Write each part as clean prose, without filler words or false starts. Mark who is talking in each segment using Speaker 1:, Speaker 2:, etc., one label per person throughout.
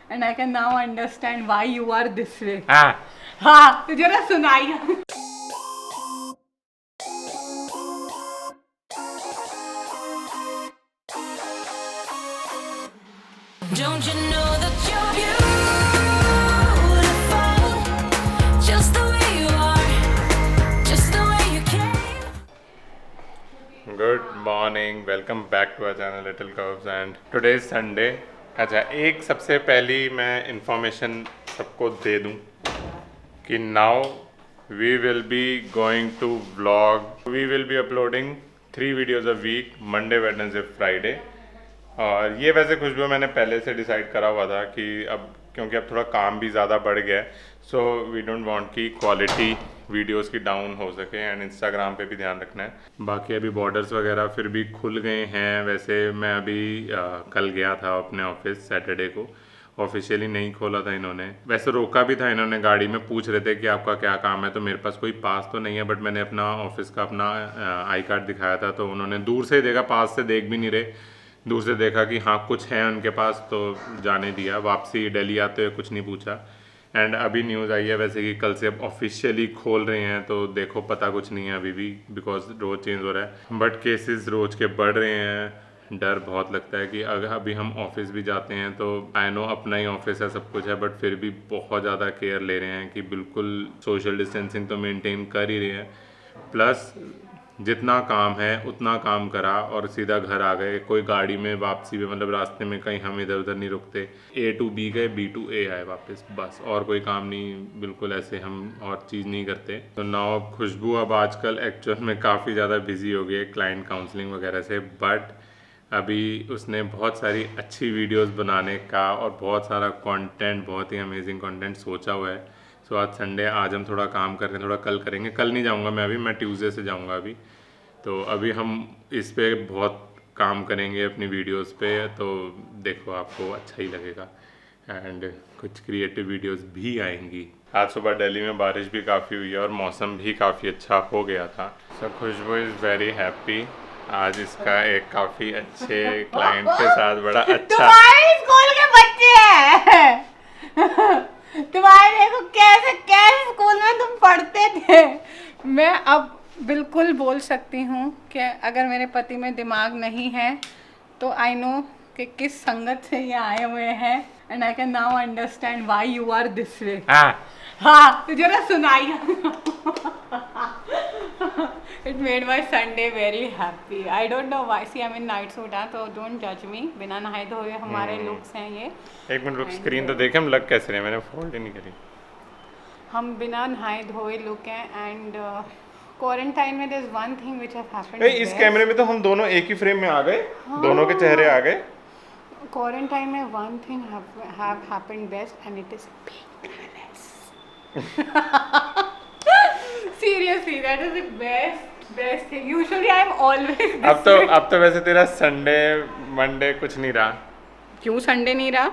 Speaker 1: and I can now understand why you are this way.
Speaker 2: हाँ
Speaker 1: हाँ तो जरा सुनाइए.
Speaker 3: Don't you know that you're beautiful, just the way you are, just the way you came.
Speaker 2: Good morning, welcome back to our channel little curves and today is Sunday. अच्छा, एक सबसे पहली मैं इंफॉर्मेशन सबको दे दूं कि now we will be going to vlog. We will be uploading 3 videos a week, Monday, Wednesday, Friday. और ये वैसे खुशबू मैंने पहले से डिसाइड करा हुआ था कि अब क्योंकि अब थोड़ा काम भी ज़्यादा बढ़ गया है, सो वी डोंट वांट कि क्वालिटी वीडियोस की डाउन हो सके एंड इंस्टाग्राम पे भी ध्यान रखना है. बाकी अभी बॉर्डर्स वगैरह फिर भी खुल गए हैं. वैसे मैं अभी कल गया था अपने ऑफिस, सैटरडे को. ऑफिशियली नहीं खोला था इन्होंने, वैसे रोका भी था इन्होंने. गाड़ी में पूछ रहे थे कि आपका क्या काम है, तो मेरे पास कोई पास तो नहीं है, बट मैंने अपना ऑफिस का अपना आई कार्ड दिखाया था, तो उन्होंने दूर से देखा, पास से देख भी नहीं रहे. दूर से देखा कि हाँ कुछ है उनके पास, तो जाने दिया. वापसी दिल्ली आते हुए कुछ नहीं पूछा. एंड अभी न्यूज़ आई है वैसे कि कल से अब ऑफिशियली खोल रहे हैं, तो देखो पता कुछ नहीं है अभी भी, बिकॉज रोज़ चेंज हो रहा है. बट केसेस रोज़ के बढ़ रहे हैं. डर बहुत लगता है कि अगर अभी हम ऑफिस भी जाते हैं तो आई नो अपना ही ऑफिस है, सब कुछ है, बट फिर भी बहुत ज़्यादा केयर ले रहे हैं कि बिल्कुल सोशल डिस्टेंसिंग तो मेंटेन कर ही रहे हैं. प्लस जितना काम है उतना काम करा और सीधा घर आ गए. कोई गाड़ी में वापसी में, मतलब रास्ते में कहीं हम इधर उधर नहीं रुकते. A to B गए, B to A आए वापस, बस. और कोई काम नहीं, बिल्कुल ऐसे हम और चीज़ नहीं करते. तो नाउ खुशबू अब आजकल एक्चुअल में काफ़ी ज़्यादा बिजी हो गई है क्लाइंट काउंसलिंग वगैरह से, बट अभी उसने बहुत सारी अच्छी वीडियोस बनाने का और बहुत सारा कंटेंट, बहुत ही अमेजिंग कंटेंट सोचा हुआ है. सो आज संडे, आज हम थोड़ा काम कर रहे हैं, थोड़ा कल करेंगे. कल नहीं जाऊंगा मैं ट्यूसडे से जाऊंगा अभी. तो अभी हम इस पे बहुत काम करेंगे अपनी वीडियोस पे, तो देखो आपको अच्छा ही लगेगा. एंड कुछ क्रिएटिव वीडियोस भी आएंगी. आज सुबह दिल्ली में बारिश भी काफ़ी हुई है और मौसम भी काफ़ी अच्छा हो गया था. सो खुशबू इज़ वेरी हैप्पी. आज इसका एक काफ़ी अच्छे क्लाइंट के साथ बड़ा अच्छा.
Speaker 1: तुम्हारे स्कूल के बच्चे हैं. तुम्हारे देखो कैसे कैसे स्कूल में तुम पढ़ते थे. मैं अब बिल्कुल बोल सकती हूँ कि अगर मेरे पति में दिमाग नहीं है तो आई नो कि किस संगत से ये आए हुए हैं. And I can now understand why you are this way. हाँ तो जरा सुनाइए. It made my Sunday very happy. I don't know why. See I mean night suit है, तो डोंट जज मी. बिना नहाए धोए हमारे लुक्स हैं ये.
Speaker 2: एक मिनट रुक, स्क्रीन तो देखे हम लग कैसे रहे. मैंने फोल्ड ही नहीं करी.
Speaker 1: हम बिना नहाए धोए लुक हैं. एंड क्वारंटाइन में there is one thing which have happened.
Speaker 2: इस कैमरे में तो हम दोनों एक ही फ्रेम में आ गए. दोनों के चेहरे आ गए.
Speaker 1: क्वारंटाइन में one thing have happened best and it is seriously that is the best thing. Usually I am always.
Speaker 2: अब तो वैसे तेरा संडे मंडे कुछ नहीं रहा.
Speaker 1: क्यों संडे नहीं रहा?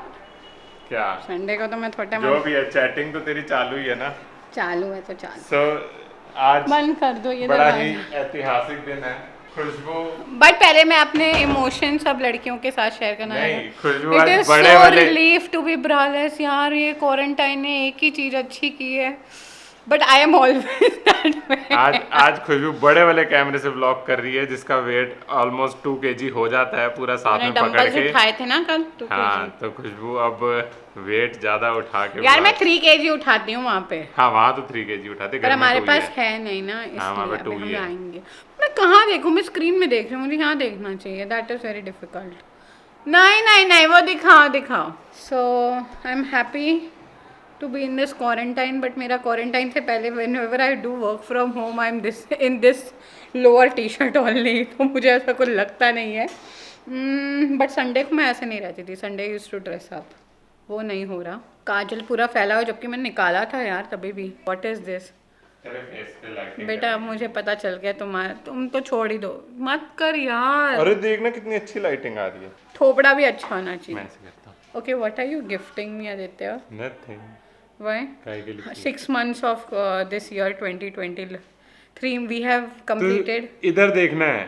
Speaker 2: क्या
Speaker 1: संडे को तो मैं थोड़ा
Speaker 2: जो भी है, चैटिंग तो तेरी चालू ही है ना.
Speaker 1: चालू है तो चालू.
Speaker 2: सो आज
Speaker 1: बंद कर दो ये
Speaker 2: बड़ा ही
Speaker 1: दरवाजा.
Speaker 2: ऐतिहासिक दिन है. खुशबू
Speaker 1: बट पहले मैं अपने इमोशन सब लड़कियों के साथ शेयर करना
Speaker 2: नहीं, खुशबू
Speaker 1: इट
Speaker 2: आज
Speaker 1: इज
Speaker 2: बड़े
Speaker 1: सो
Speaker 2: वाले.
Speaker 1: Relief to be braless. यार ये क्वारंटाइन ने एक ही चीज अच्छी की है, but I am always that way.
Speaker 2: आज खुशबू बड़े वाले कैमरे से व्लॉग कर रही है, जिसका वेट ऑलमोस्ट 2 kg हो जाता है पूरा साथ में पकड़
Speaker 1: डंबल्स
Speaker 2: के.
Speaker 1: उठाए थे ना कल 2
Speaker 2: हाँ,
Speaker 1: kg.
Speaker 2: तो खुशबू अब वेट ज्यादा उठा के
Speaker 1: यार मैं 3 kg उठाती हूँ वहाँ पे,
Speaker 2: हाँ वहाँ तो 3 kg उठाते.
Speaker 1: पर
Speaker 2: घर में
Speaker 1: हमारे
Speaker 2: तो
Speaker 1: पास
Speaker 2: ही
Speaker 1: है नहीं ना,
Speaker 2: वहाँ पे
Speaker 1: इसलिए
Speaker 2: 2
Speaker 1: अभी
Speaker 2: ही
Speaker 1: हम
Speaker 2: है.
Speaker 1: आएंगे. मैं कहाँ देखूँ? मैं स्क्रीन में देख रही हूँ, मुझे यहाँ देखना चाहिए. That is very difficult. नहीं वो दिखाओ. So I am happy to be in this quarantine, but मेरा quarantine से पहले whenever I do work from home I'm in this lower t-shirt only. तो मुझे ऐसा कुछ लगता नहीं है. बट संडे को मैं ऐसे नहीं रहती थी. Sunday used to dress up. वो नहीं हो रहा. काजल पूरा फैला हुआ, जबकि मैंने निकाला था यार तभी भी. What is this? बेटा अब मुझे पता चल गया. तुम तो छोड़ ही दो, मत कर यार.
Speaker 2: अरे देखना कितनी अच्छी लाइटिंग आ रही है.
Speaker 1: थोपड़ा भी अच्छा होना चाहिए.
Speaker 2: मैं ऐसे करता हूँ.
Speaker 1: Okay, what are you gifting me Aditya?
Speaker 2: Nothing.
Speaker 1: Why? 6 months of this year 2023 we have completed.
Speaker 2: इधर देखना है.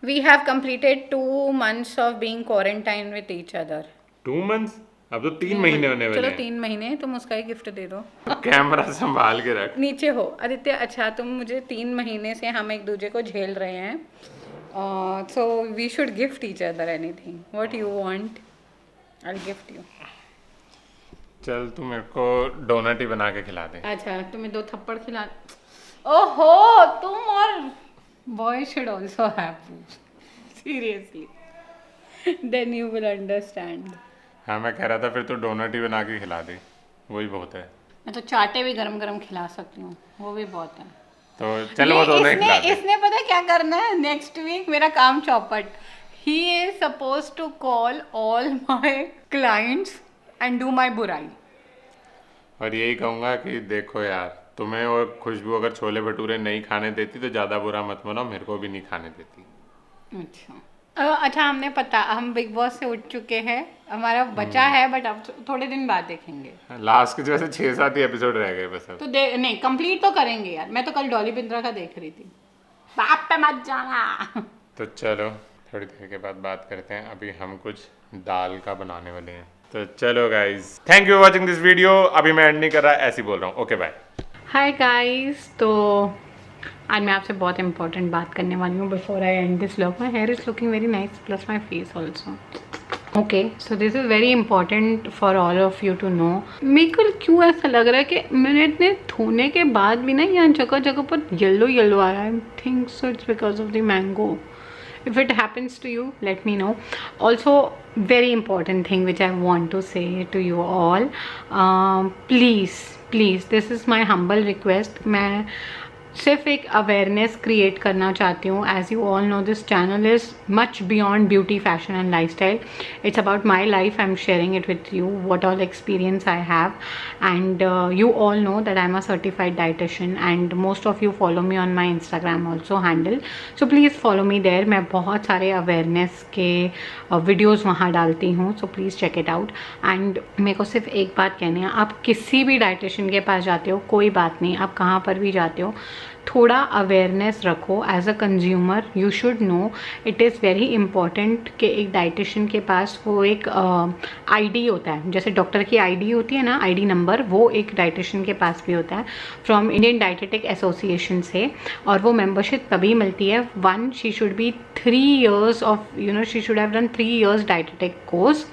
Speaker 1: We have completed 2 months of being quarantined with each other.
Speaker 2: 2 months? अब तो 3 महीने होने वाले
Speaker 1: चलो
Speaker 2: हैं।
Speaker 1: 3 महीने, तुम उसका ही गिफ्ट दे दो।
Speaker 2: कैमरा संभाल के रख।
Speaker 1: नीचे हो आदित्य। अच्छा, तुम मुझे 3 महीने से हम एक दूसरे को झेल रहे हैं, so we should gift each other anything what you want, I gift you.
Speaker 2: चल तू मेरे को डोनट ही बना के खिला दे।
Speaker 1: अच्छा, तुम्हें 2 थप्पड़ खिला। ओहो, तुम और boy should also have seriously, then you will understand.
Speaker 2: हाँ मैं कह रहा था फिर तू डोनट ही बना के खिला दे, वही बहुत है।
Speaker 1: मैं तो चाटे भी गरम गरम खिला सकती हूँ, वो भी बहुत है।
Speaker 2: तो चल वो दोनों ही खिला दे।
Speaker 1: इसने पता है क्या करना है नेक्स्ट वीक, मेरा काम चौपट। He is suppose to call all my clients and do my बुराई।
Speaker 2: और यही कहूँगा कि देखो यार, तुम्हें और खुशबू अगर छोले भटूरे नहीं खाने देती तो ज़्यादा बुरा मत मानो, मेरे को भी नहीं खाने देती।
Speaker 1: अच्छा अच्छा, हमने पता, हम बिग बॉस से उठ चुके हैं, हमारा बचा है बट अब थोड़े दिन बाद देखेंगे।
Speaker 2: लास्ट के जो है 6-7 ही एपिसोड रह गए बस अब।
Speaker 1: तो नहीं, कंप्लीट तो करेंगे यार। मैं तो कल डॉली बिंद्रा का देख रही थी। बाप पे मत जाना।
Speaker 2: तो चलो थोड़ी देर के बाद बात करते हैं, अभी हम कुछ दाल का बनाने वाले हैं। तो चलो guys, thank you for watching this video. अभी मैं एंड नहीं कर रहा, ऐसे ही बोल रहा हूँ। Okay bye.
Speaker 1: हाय गाइस, तो आज मैं आपसे बहुत इंपॉर्टेंट बात करने वाली हूँ। Before I end this vlog, my hair is looking very nice plus my face also. Okay, so this is very important for all of you to know. मेरे को क्यों ऐसा लग रहा है कि मैंने इतने धोने के बाद भी ना यहाँ जगह जगह पर येलो येलो आ रहा है। I think so it's because of the mango. If it happens to you, let me know. Also, very important thing which I want to say to you all, please, this is my humble request. मैं सिर्फ एक awareness create करना चाहती हूँ। As you all know, this channel is much beyond beauty, fashion and life style. It's about my life. I am sharing it with you, what all experience I have. And you all know that I'm a certified dietitian and most of you follow me on my Instagram also handle. So please follow me there. मैं बहुत सारे awareness के videos वहाँ डालती हूँ. So please check it out. And मेरे को सिर्फ एक बात कहनी है, आप किसी भी dietitian के पास जाते हो, कोई बात नहीं, आप कहाँ पर भी जाते हो, थोड़ा अवेयरनेस रखो. As a consumer you should know, it is very important कि एक डाइटिशियन के पास वो एक आईडी होता है. जैसे डॉक्टर की आईडी होती है ना, आईडी नंबर, वो एक डाइटिशियन के पास भी होता है फ्रॉम इंडियन डाइटेटिक एसोसिएशन से. और वो मेंबरशिप तभी मिलती है, 1 she should be 3 years of, you know, she should have done 3 years dietetic course,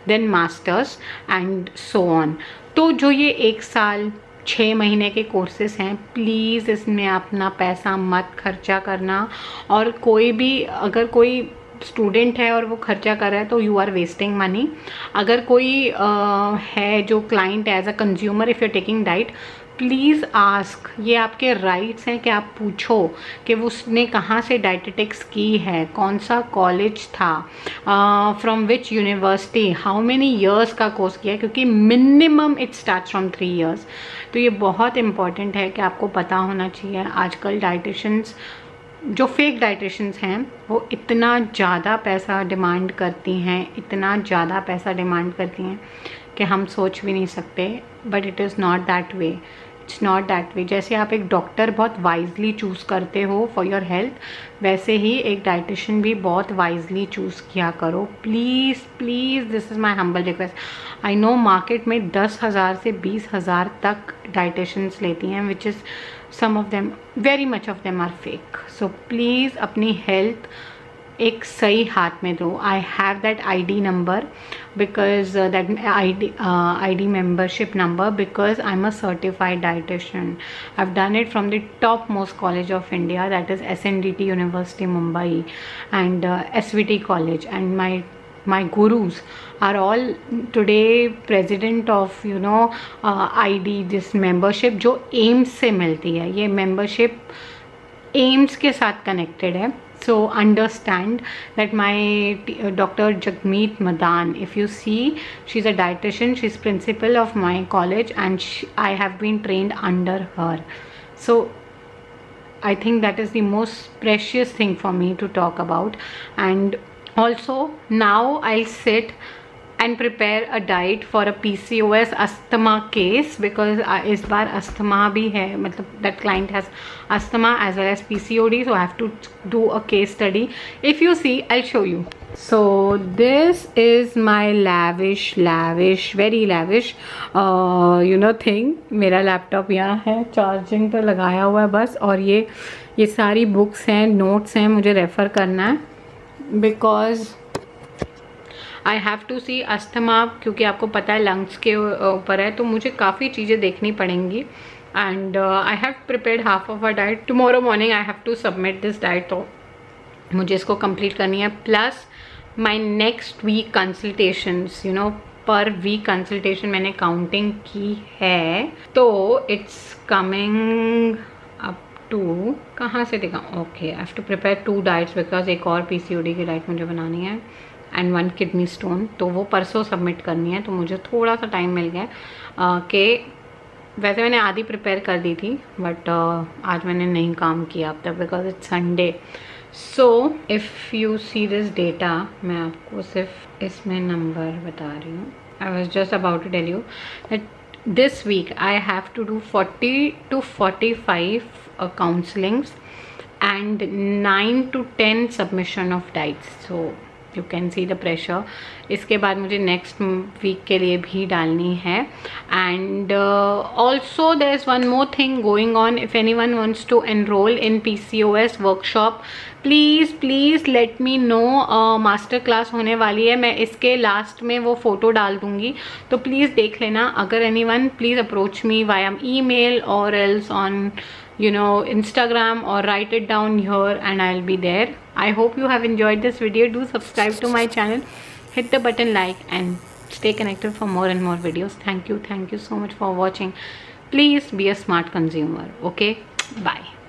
Speaker 1: then masters and so on. तो जो ये 1 साल 6 महीने के कोर्सेस हैं, प्लीज़ इसमें अपना पैसा मत खर्चा करना. और कोई भी, अगर कोई स्टूडेंट है और वो खर्चा कर रहा है तो यू आर वेस्टिंग मनी. अगर कोई है जो client as a consumer, if you are taking diet, please ask. ये आपके राइट्स हैं कि आप पूछो कि वो उसने कहाँ से डाइटेटिक्स की है, कौन सा कॉलेज था, from which university, how many years का कोर्स किया है, क्योंकि minimum it start from 3 years. तो ये बहुत इंपॉर्टेंट है कि आपको पता होना चाहिए. आजकल डाइटिशियंस, जो फेक डाइटिशियंस हैं, वो इतना ज़्यादा पैसा डिमांड करती हैं, इतना ज़्यादा पैसा डिमांड करती हैं कि हम सोच भी नहीं सकते. But it is not that way, it's not that way. जैसे आप एक डॉक्टर बहुत वाइजली चूज़ करते हो फॉर योर हेल्थ, वैसे ही एक डाइटिशियन भी बहुत वाइजली चूज़ किया करो. Please please, this is my humble request. I know market में 10,000 से 20,000 तक डाइटिशियंस लेती हैं, which is some of them, very much of them are fake. So please अपनी हेल्थ एक सही हाथ में दो. I have that ID number because that ID membership number, because I'm a certified dietitian. I've done it from the topmost college of India, that is SNDT University Mumbai and SVT College, and my gurus are all today president of, you know, ID, this membership जो AIIMS से मिलती है. ये membership AIIMS के साथ connected है. So understand that my Dr. Jagmeet Madan, if you see, she's a dietitian, she's principal of my college, and I have been trained under her. So I think that is the most precious thing for me to talk about. And also now I'll sit and prepare a diet for a PCOS asthma case, because इस बार asthma भी है, मतलब that client has asthma as well as PCOD, so I have to do a case study. If you see, I'll show you. So this is my lavish, very lavish thing. मेरा laptop यहाँ है, charging पर लगाया हुआ है बस, और ये सारी बुक्स हैं, नोट्स हैं, मुझे रेफ़र करना है because I have to see asthma, क्योंकि आपको पता है लंग्स के ऊपर है, तो मुझे काफ़ी चीज़ें देखनी पड़ेंगी. And I have prepared half of a diet. Tomorrow morning I have to submit this diet, तो मुझे इसको कंप्लीट करनी है. Plus my next week consultations, पर वीक कंसल्टेशन मैंने काउंटिंग की है, तो इट्स कमिंग अप टू, कहाँ से देखा, okay, I have to prepare 2 diets because एक और PCOD की डाइट मुझे बनानी है एंड 1 किडनी स्टोन, तो वो परसों सबमिट करनी है. तो मुझे थोड़ा सा टाइम मिल गया कि वैसे मैंने आधी प्रिपेयर कर दी थी, बट आज मैंने नहीं काम किया अब तक because it's Sunday. So if you see this data, मैं आपको सिर्फ इसमें नंबर बता रही हूँ. I was just about to tell you that this week I have to do 40 to 45 counselings and 9 to 10 submission of diets. So you can see the pressure. इसके बाद मुझे नेक्स्ट वीक के लिए भी डालनी है. And also there is one more thing going on. If any one wants to enroll in PCOS workshop, please let me know. Master class होने वाली है, मैं इसके लास्ट में वो फ़ोटो डाल दूँगी, तो प्लीज़ देख लेना. अगर any one, please approach me via email or else on Instagram, or write it down here and I'll be there. I hope you have enjoyed this video. Do subscribe to my channel, hit the button like, and stay connected for more and more videos. Thank you so much for watching. Please be a smart consumer. Okay, bye.